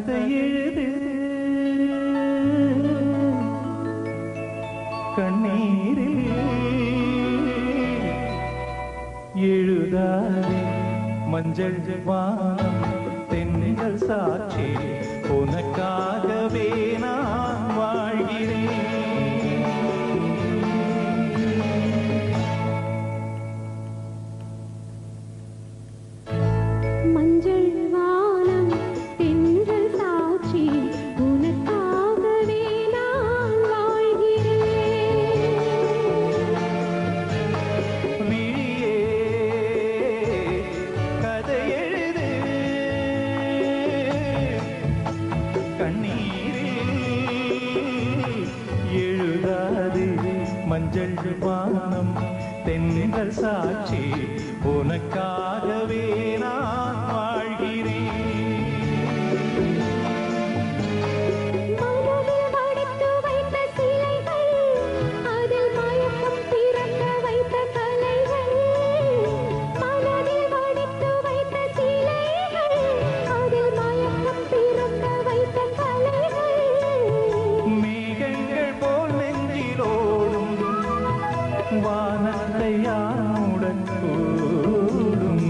கதை எழுது கண்ணீரில் எழுதாதே மஞ்சள் வானம் தென்னிகள் சாட்சி உனக்காகவே நான் வாழ்கிறேன். மஞ்சள் வானம் தென்றல் சாட்சி உனக்காகவே நான் வாழ்கிறேன். விழியே கதை எழுது கண்ணீரில் எழுதாது மஞ்சள் வானம் தென்றல் சாட்சி உனக்காகவே நான் வாழ்கிறேன். மனதில் வடித்து வைத்த சிலைகள், அதில் மயக்கம் பிறக்க வைத்த கலைகள். மனதில் வடித்து வைத்த சிலைகள், அதில் மயக்கம் பிறக்க வைத்த கலைகள். மேகங்கள் போல் நெஞ்சிலோடும் வானத்தை யானுடன் கூடும்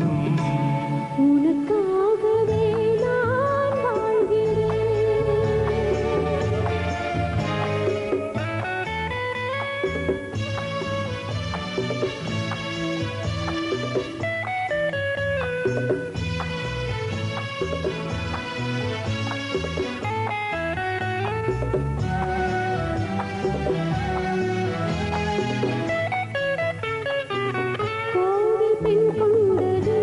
உனக்காகவே நான் வாழ்கிறேன். கோவில் பெண் கொண்டது,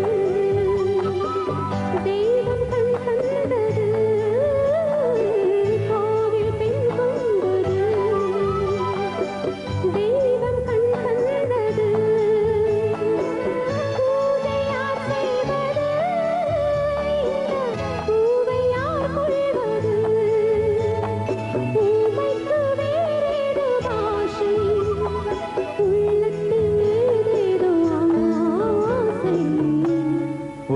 தெய்வம் கண் தந்தது. கோவில் பெண் கொண்டது, தெய்வம் கண் தந்தது. பூஜை யார் செய்வது, பூவை யார் கொள்வது. ஊமைக்கு வேறேது பாஷை, உள்ளத்தில் ஏதேதோ ஆசை.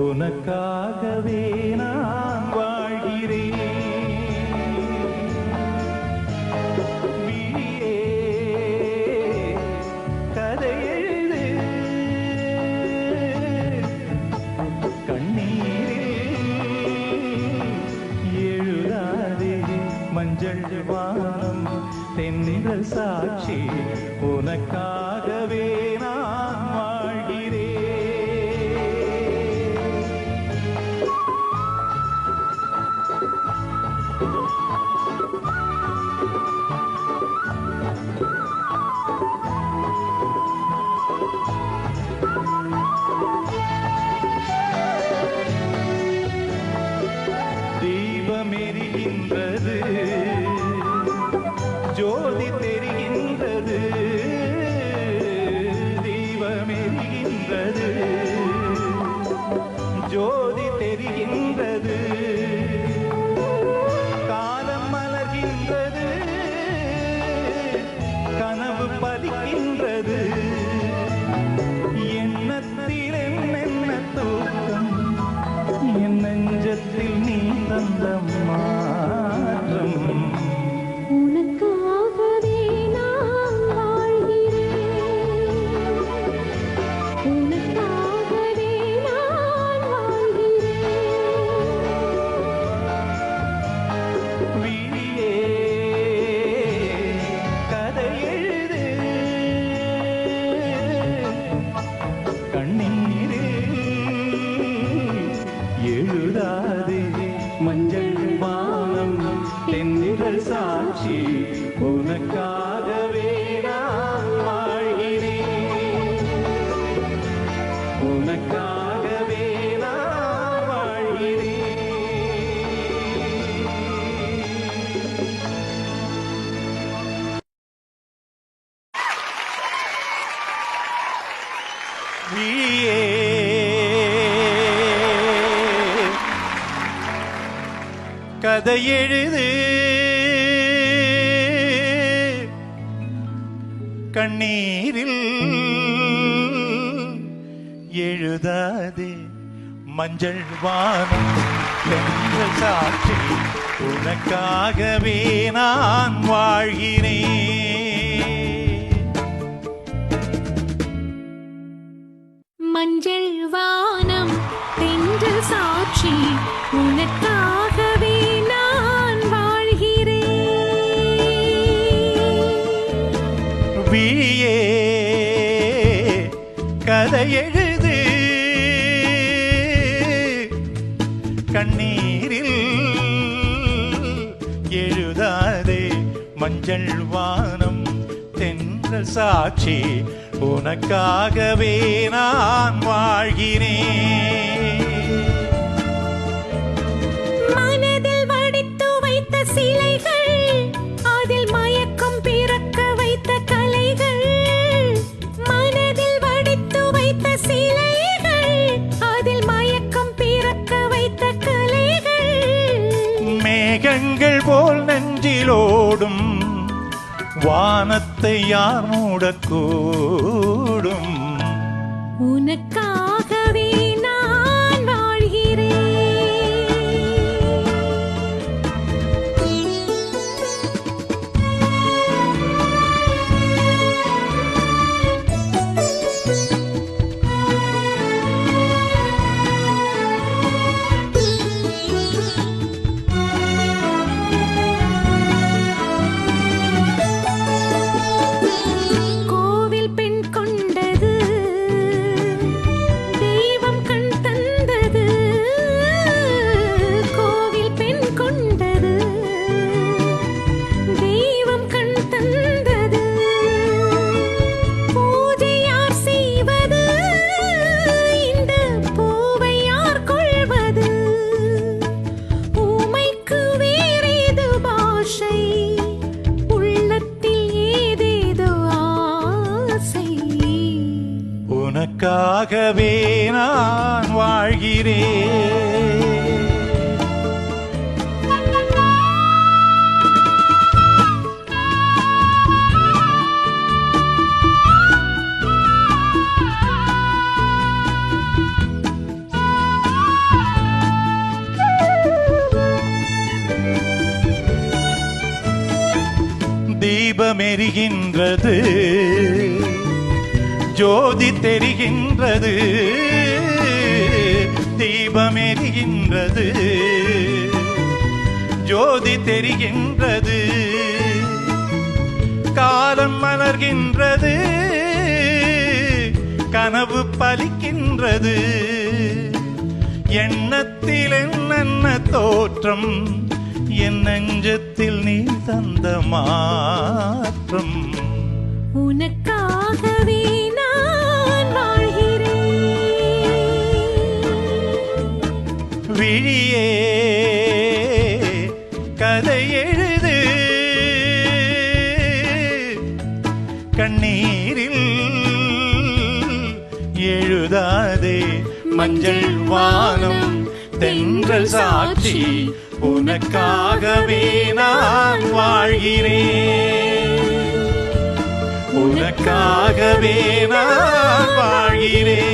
உனக்காகவே நான் வாழ்கிறேன். விழியே கதை எழுது கண்ணீரில் எழுதாதே மஞ்சள் வானம் தென்றல் சாட்சி உனக்காகவே நான் வாழ்கிறேன். தீபமெரிகின்றது, ஜோதி தெரிகின்றது. தீபமெரிகின்றது, ஜோதி தெரிகின்றது. காலம் மலர்கின்றது, கனவு பலிக்கின்றது. எண்ணத்தில் என்னென்ன தூக்கம், என் நெஞ்சத்தில் நீ தந்த மாற்றம். உனக்காகவே நான் வாழ்கிறேன். உனக்காகவே நான் வாழ்கிறேன். விழியே கதை எழுது கண்ணீரில் எழுதாதே மஞ்சள் வானம் தென்றல் சாட்சி உனக்காகவே நான் வாழ்கிறேன். உனக்காகவே நான் வாழ்கிறேன். விழியே கதை எழுது கண்ணீரில் எழுதாதே மஞ்சள் வானம் தென்றல் சாட்சி உனக்காகவே நான் வாழ்கிறேன். மஞ்சள் வானம் தென்றல் சாட்சி உனக்காகவே நான் வாழ்கிறேன். விழியே கதை எழுது, கண்ணீரில் எழுதாதே. மஞ்சள் வானம் தென்றல் சாட்சி உனக்காகவே நான் வாழ்கிறேன். மனதில் வடித்து வைத்த சிலைகள், அதில் மயக்கம் பிறக்க வைத்த கலைகள். மனதில் வடித்து வைத்த சிலைகள், அதில் மயக்கம் பிறக்க வைத்த கலைகள். மேகங்கள் போல் நெஞ்சிலோடும் வானத்தை யார் மூடக்கூடும்? உனக்காகவே நான் வாழ்கிறேன். கோவில் பெண் கொண்டது, தெய்வம் கண் தந்தது. கோவில் பெண் கொண்டது, தெய்வம் கண் தந்தது. பூஜை யார் செய்வது, இந்த பூவை யார் கொள்வது? ஊமைக்கு வேறேது பாஷை, உள்ளத்தில் ஏதேதோ ஆசை. உனக்காகவே நான் வாழ்கிறேன். தீபமெரிகின்றது, ஜோதி தெரிகின்றது. தீபமெரிகின்றது, ஜோதி தெரிகின்றது. காலம் மலர்கின்றது, கனவு பலிக்கின்றது. எண்ணத்தில் என்னென்ன தோற்றம், என் நெஞ்சத்தில் நீ தந்த மாற்றம். உனக்காகவே நான் வாழ்கிறேன். விழியே கதை எழுது, கண்ணீரில் எழுதாதே. மஞ்சள் வானம் தென்றல் சாட்சி உனக்காகவே நான் வாழ்கிறேன். உனக்காகவே நான் வாழ்கிறேன்.